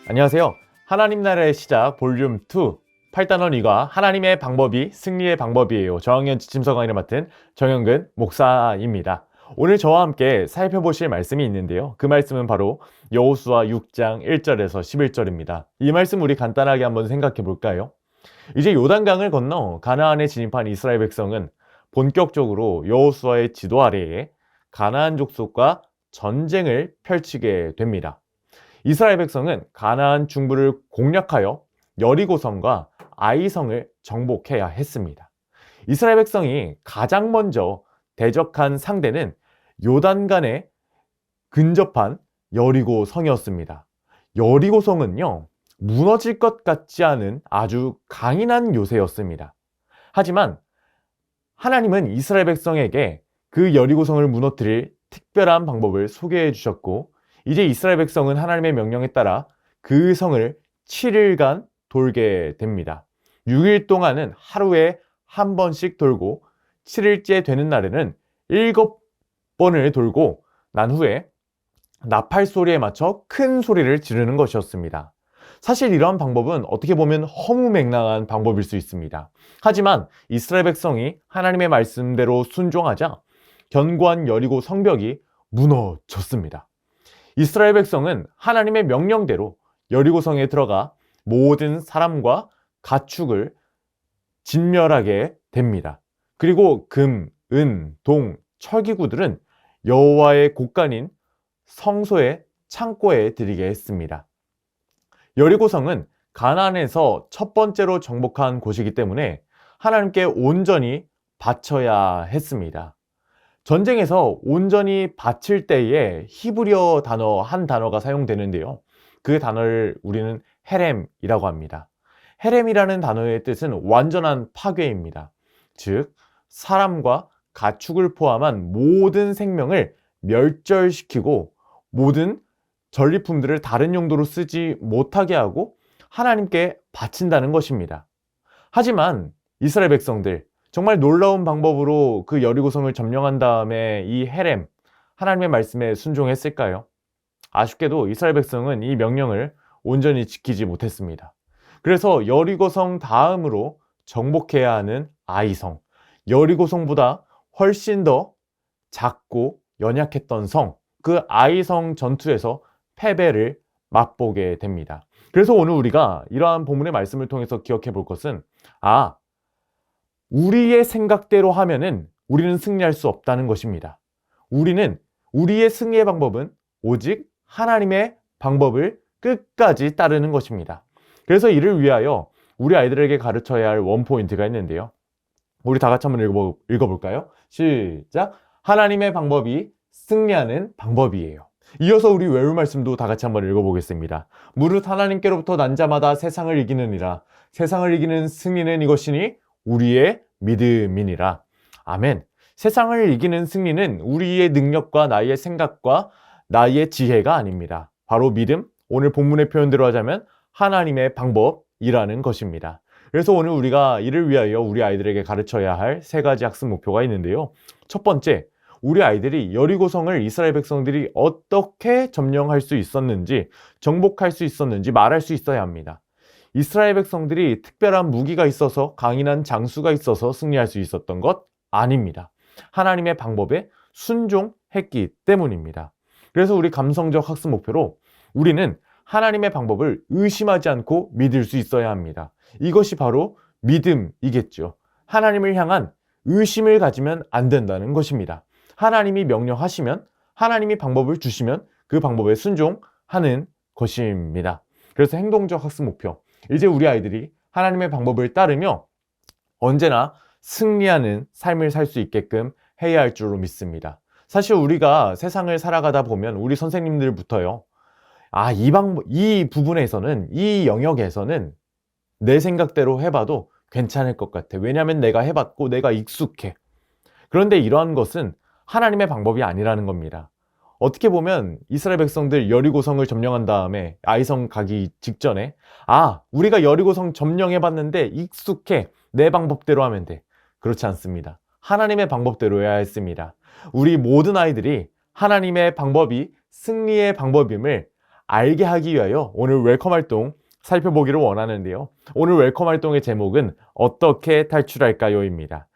안녕하세요. 하나님 나라의 시작 볼륨 2 8단원이가 하나님의 방법이 승리의 방법이에요. 저학년 지침서 강의를 맡은 정영근 목사입니다. 오늘 저와 함께 살펴보실 말씀이 있는데요. 그 말씀은 바로 여호수아 6장 1절에서 11절입니다. 이 말씀 우리 간단하게 한번 생각해 볼까요? 이제 요단강을 건너 가나안에 진입한 이스라엘 백성은 본격적으로 여호수아의 지도 아래에 가나안 족속과 전쟁을 펼치게 됩니다. 이스라엘 백성은 가나안 중부를 공략하여 여리고성과 아이성을 정복해야 했습니다. 이스라엘 백성이 가장 먼저 대적한 상대는 요단강에 근접한 여리고성이었습니다. 여리고성은요, 무너질 것 같지 않은 아주 강인한 요새였습니다. 하지만 하나님은 이스라엘 백성에게 그 여리고성을 무너뜨릴 특별한 방법을 소개해 주셨고, 이제 이스라엘 백성은 하나님의 명령에 따라 그 성을 7일간 돌게 됩니다. 6일 동안은 하루에 한 번씩 돌고 7일째 되는 날에는 7번을 돌고 난 후에 나팔 소리에 맞춰 큰 소리를 지르는 것이었습니다. 사실 이러한 방법은 어떻게 보면 허무맹랑한 방법일 수 있습니다. 하지만 이스라엘 백성이 하나님의 말씀대로 순종하자 견고한 여리고 성벽이 무너졌습니다. 이스라엘 백성은 하나님의 명령대로 여리고성에 들어가 모든 사람과 가축을 진멸하게 됩니다. 그리고 금, 은, 동, 철기구들은 여호와의 곳간인 성소의 창고에 드리게 했습니다. 여리고성은 가나안에서 첫 번째로 정복한 곳이기 때문에 하나님께 온전히 바쳐야 했습니다. 전쟁에서 온전히 바칠 때에 히브리어 단어 한 단어가 사용되는데요. 그 단어를 우리는 헤렘이라고 합니다. 헤렘이라는 단어의 뜻은 완전한 파괴입니다. 즉, 사람과 가축을 포함한 모든 생명을 멸절시키고 모든 전리품들을 다른 용도로 쓰지 못하게 하고 하나님께 바친다는 것입니다. 하지만 이스라엘 백성들, 정말 놀라운 방법으로 그 여리고성을 점령한 다음에 이 헤렘, 하나님의 말씀에 순종했을까요? 아쉽게도 이스라엘 백성은 이 명령을 온전히 지키지 못했습니다. 그래서 여리고성 다음으로 정복해야 하는 아이성, 여리고성보다 훨씬 더 작고 연약했던 성, 그 아이성 전투에서 패배를 맛보게 됩니다. 그래서 오늘 우리가 이러한 본문의 말씀을 통해서 기억해 볼 것은, 우리의 생각대로 하면은 우리는 승리할 수 없다는 것입니다. 우리의 승리의 방법은 오직 하나님의 방법을 끝까지 따르는 것입니다. 그래서 이를 위하여 우리 아이들에게 가르쳐야 할 원포인트가 있는데요. 우리 다 같이 한번 읽어볼까요? 시작! 하나님의 방법이 승리하는 방법이에요. 이어서 우리 외울 말씀도 다 같이 한번 읽어보겠습니다. 무릇 하나님께로부터 난 자마다 세상을 이기느니라. 세상을 이기는 승리는 이것이니 우리의 믿음이니라. 아멘. 세상을 이기는 승리는 우리의 능력과 나의 생각과 나의 지혜가 아닙니다. 바로 믿음, 오늘 본문의 표현대로 하자면 하나님의 방법이라는 것입니다. 그래서 오늘 우리가 이를 위하여 우리 아이들에게 가르쳐야 할 3가지 학습 목표가 있는데요. 첫 번째, 우리 아이들이 여리고성을 이스라엘 백성들이 어떻게 점령할 수 있었는지, 정복할 수 있었는지 말할 수 있어야 합니다. 이스라엘 백성들이 특별한 무기가 있어서, 강인한 장수가 있어서 승리할 수 있었던 것 아닙니다. 하나님의 방법에 순종했기 때문입니다. 그래서 우리 감성적 학습 목표로 우리는 하나님의 방법을 의심하지 않고 믿을 수 있어야 합니다. 이것이 바로 믿음이겠죠. 하나님을 향한 의심을 가지면 안 된다는 것입니다. 하나님이 명령하시면, 하나님이 방법을 주시면 그 방법에 순종하는 것입니다. 그래서 행동적 학습 목표, 이제 우리 아이들이 하나님의 방법을 따르며 언제나 승리하는 삶을 살 수 있게끔 해야 할 줄로 믿습니다. 사실 우리가 세상을 살아가다 보면 우리 선생님들부터요, 이 부분에서는, 이 영역에서는 내 생각대로 해봐도 괜찮을 것 같아. 왜냐하면 내가 해봤고 내가 익숙해. 그런데 이러한 것은 하나님의 방법이 아니라는 겁니다. 어떻게 보면 이스라엘 백성들 여리고성을 점령한 다음에 아이성 가기 직전에 우리가 여리고성 점령해봤는데 익숙해. 내 방법대로 하면 돼. 그렇지 않습니다. 하나님의 방법대로 해야 했습니다. 우리 모든 아이들이 하나님의 방법이 승리의 방법임을 알게 하기 위하여 오늘 웰컴 활동 살펴보기를 원하는데요. 오늘 웰컴 활동의 제목은 어떻게 탈출할까요?입니다.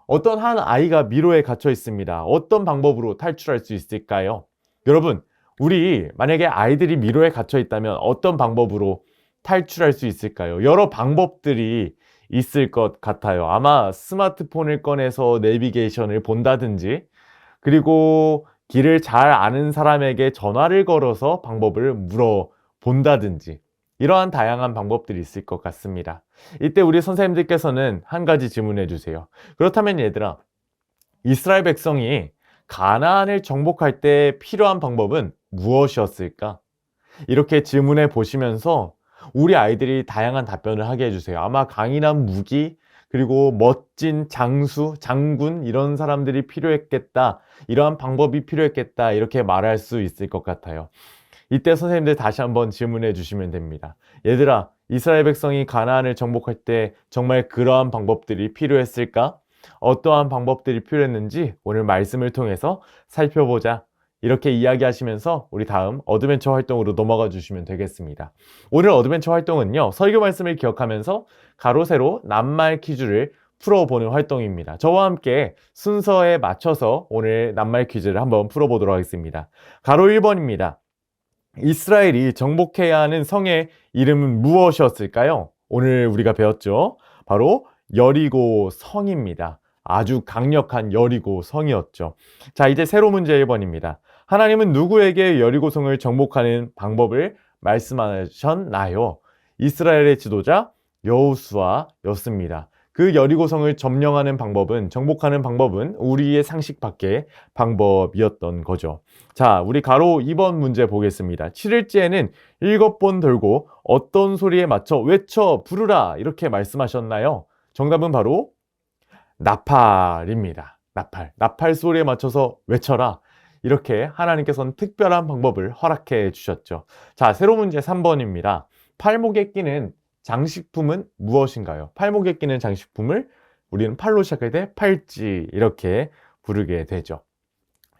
어떤 한 아이가 미로에 갇혀 있습니다. 어떤 방법으로 탈출할 수 있을까요? 여러분, 우리 만약에 아이들이 미로에 갇혀 있다면 어떤 방법으로 탈출할 수 있을까요? 여러 방법들이 있을 것 같아요. 아마 스마트폰을 꺼내서 내비게이션을 본다든지, 그리고 길을 잘 아는 사람에게 전화를 걸어서 방법을 물어본다든지, 이러한 다양한 방법들이 있을 것 같습니다. 이때 우리 선생님들께서는 한 가지 질문해 주세요. 그렇다면 얘들아, 이스라엘 백성이 가나안을 정복할 때 필요한 방법은 무엇이었을까? 이렇게 질문해 보시면서 우리 아이들이 다양한 답변을 하게 해주세요. 아마 강인한 무기, 그리고 멋진 장수, 장군, 이런 사람들이 필요했겠다. 이러한 방법이 필요했겠다. 이렇게 말할 수 있을 것 같아요. 이때 선생님들 다시 한번 질문해 주시면 됩니다. 얘들아, 이스라엘 백성이 가나안을 정복할 때 정말 그러한 방법들이 필요했을까? 어떠한 방법들이 필요했는지 오늘 말씀을 통해서 살펴보자. 이렇게 이야기하시면서 우리 다음 어드벤처 활동으로 넘어가 주시면 되겠습니다. 오늘 어드벤처 활동은요, 설교 말씀을 기억하면서 가로 세로 낱말 퀴즈를 풀어보는 활동입니다. 저와 함께 순서에 맞춰서 오늘 낱말 퀴즈를 한번 풀어보도록 하겠습니다. 가로 1번입니다. 이스라엘이 정복해야 하는 성의 이름은 무엇이었을까요? 오늘 우리가 배웠죠. 바로 여리고 성입니다. 아주 강력한 여리고 성이었죠. 자, 이제 새로 문제 1번입니다. 하나님은 누구에게 여리고성을 정복하는 방법을 말씀하셨나요? 이스라엘의 지도자 여호수아였습니다. 그 여리고성을 점령하는 방법은, 정복하는 방법은 우리의 상식 밖의 방법이었던 거죠. 자, 우리 가로 2번 문제 보겠습니다. 7일째에는 7번 돌고 어떤 소리에 맞춰 외쳐 부르라 이렇게 말씀하셨나요? 정답은 바로 나팔입니다. 나팔 소리에 맞춰서 외쳐라. 이렇게 하나님께서는 특별한 방법을 허락해 주셨죠. 자, 새로 문제 3번입니다. 팔목에 끼는 장식품은 무엇인가요? 팔목에 끼는 장식품을 우리는 팔로 시작할 때 팔찌 이렇게 부르게 되죠.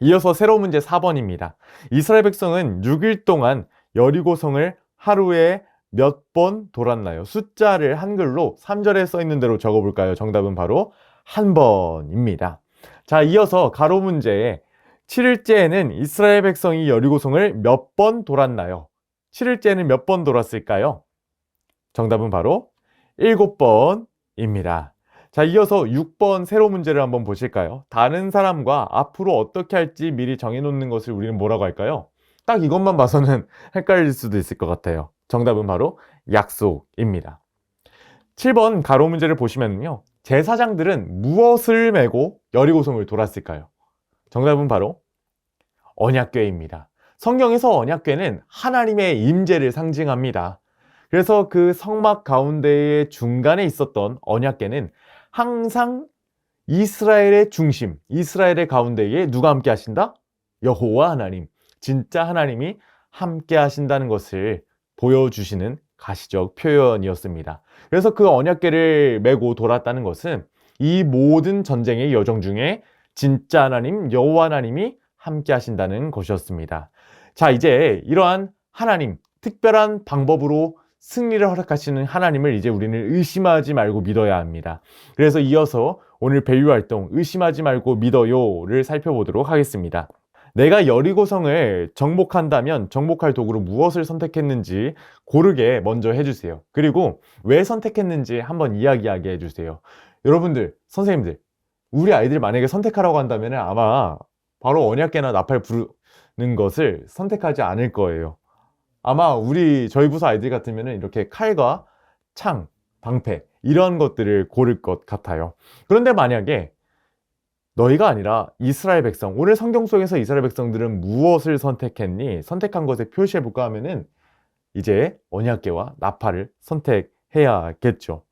이어서 새로운 문제 4번입니다. 이스라엘 백성은 6일 동안 여리고성을 하루에 몇 번 돌았나요? 숫자를 한글로 3절에 써 있는 대로 적어볼까요? 정답은 바로 한 번입니다. 자, 이어서 가로 문제에 7일째에는 이스라엘 백성이 여리고성을 몇 번 돌았나요? 7일째에는 몇 번 돌았을까요? 정답은 바로 7번입니다. 자, 이어서 6번 새로 문제를 한번 보실까요? 다른 사람과 앞으로 어떻게 할지 미리 정해놓는 것을 우리는 뭐라고 할까요? 딱 이것만 봐서는 헷갈릴 수도 있을 것 같아요. 정답은 바로 약속입니다. 7번 가로 문제를 보시면요, 제사장들은 무엇을 메고 여리고성을 돌았을까요? 정답은 바로 언약궤입니다. 성경에서 언약궤는 하나님의 임재를 상징합니다. 그래서 그 성막 가운데의 중간에 있었던 언약궤는 항상 이스라엘의 중심, 이스라엘의 가운데에 누가 함께 하신다? 여호와 하나님, 진짜 하나님이 함께 하신다는 것을 보여주시는 가시적 표현이었습니다. 그래서 그 언약궤를 메고 돌았다는 것은 이 모든 전쟁의 여정 중에 진짜 하나님, 여호와 하나님이 함께 하신다는 것이었습니다. 자, 이제 이러한 하나님, 특별한 방법으로 승리를 허락하시는 하나님을 이제 우리는 의심하지 말고 믿어야 합니다. 그래서 이어서 오늘 배유 활동 의심하지 말고 믿어요를 살펴보도록 하겠습니다. 내가 여리고성을 정복한다면 정복할 도구로 무엇을 선택했는지 고르게 먼저 해주세요. 그리고 왜 선택했는지 한번 이야기하게 해주세요. 여러분들, 선생님들, 우리 아이들 만약에 선택하라고 한다면 아마 바로 언약궤나 나팔 부르는 것을 선택하지 않을 거예요. 아마 저희 부서 아이들 같으면 이렇게 칼과 창, 방패 이런 것들을 고를 것 같아요. 그런데 만약에 너희가 아니라 이스라엘 백성, 오늘 성경 속에서 이스라엘 백성들은 무엇을 선택했니? 선택한 것에 표시해볼까 하면은 이제 언약궤와 나팔을 선택해야겠죠.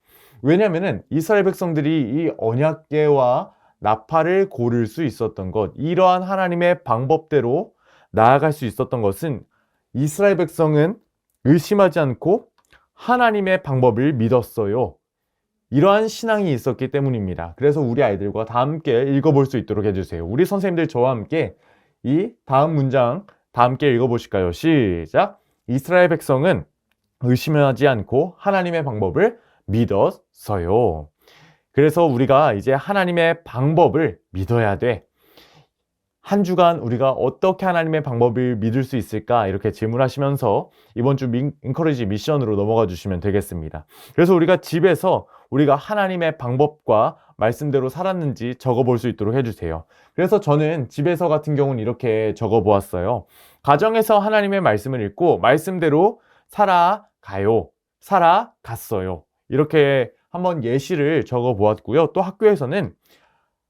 왜냐하면은 이스라엘 백성들이 이 언약궤와 나팔을 고를 수 있었던 것, 이러한 하나님의 방법대로 나아갈 수 있었던 것은 이스라엘 백성은 의심하지 않고 하나님의 방법을 믿었어요. 이러한 신앙이 있었기 때문입니다. 그래서 우리 아이들과 다 함께 읽어볼 수 있도록 해주세요. 우리 선생님들 저와 함께 이 다음 문장 다 함께 읽어보실까요? 시작! 이스라엘 백성은 의심하지 않고 하나님의 방법을 믿었어요. 그래서 우리가 이제 하나님의 방법을 믿어야 돼. 한 주간 우리가 어떻게 하나님의 방법을 믿을 수 있을까? 이렇게 질문하시면서 이번 주 인커리지 미션으로 넘어가 주시면 되겠습니다. 그래서 우리가 집에서 우리가 하나님의 방법과 말씀대로 살았는지 적어 볼 수 있도록 해주세요. 그래서 저는 집에서 같은 경우는 이렇게 적어 보았어요. 가정에서 하나님의 말씀을 읽고 말씀대로 살아가요. 살아갔어요. 이렇게 한번 예시를 적어 보았고요. 또 학교에서는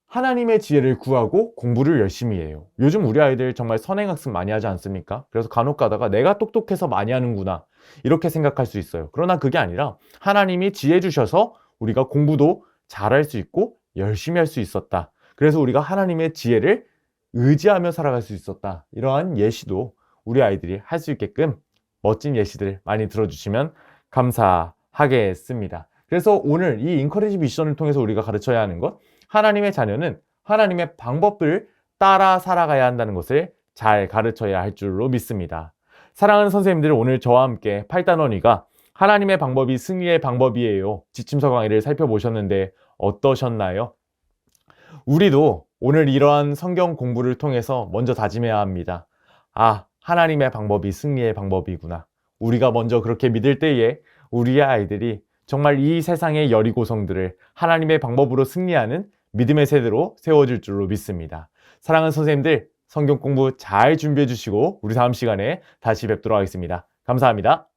하나님의 지혜를 구하고 공부를 열심히 해요. 요즘 우리 아이들 정말 선행학습 많이 하지 않습니까? 그래서 간혹 가다가 내가 똑똑해서 많이 하는구나 이렇게 생각할 수 있어요. 그러나 그게 아니라 하나님이 지혜 주셔서 우리가 공부도 잘할 수 있고 열심히 할 수 있었다. 그래서 우리가 하나님의 지혜를 의지하며 살아갈 수 있었다. 이러한 예시도 우리 아이들이 할 수 있게끔 멋진 예시들 많이 들어주시면 감사하겠습니다. 그래서 오늘 이 인커리지 미션을 통해서 우리가 가르쳐야 하는 것, 하나님의 자녀는 하나님의 방법을 따라 살아가야 한다는 것을 잘 가르쳐야 할 줄로 믿습니다. 사랑하는 선생님들, 오늘 저와 함께 8단원위가 하나님의 방법이 승리의 방법이에요. 지침서 강의를 살펴보셨는데 어떠셨나요? 우리도 오늘 이러한 성경 공부를 통해서 먼저 다짐해야 합니다. 아, 하나님의 방법이 승리의 방법이구나. 우리가 먼저 그렇게 믿을 때에 우리의 아이들이 정말 이 세상의 여리고성들을 하나님의 방법으로 승리하는 믿음의 세대로 세워질 줄로 믿습니다. 사랑하는 선생님들, 성경 공부 잘 준비해 주시고 우리 다음 시간에 다시 뵙도록 하겠습니다. 감사합니다.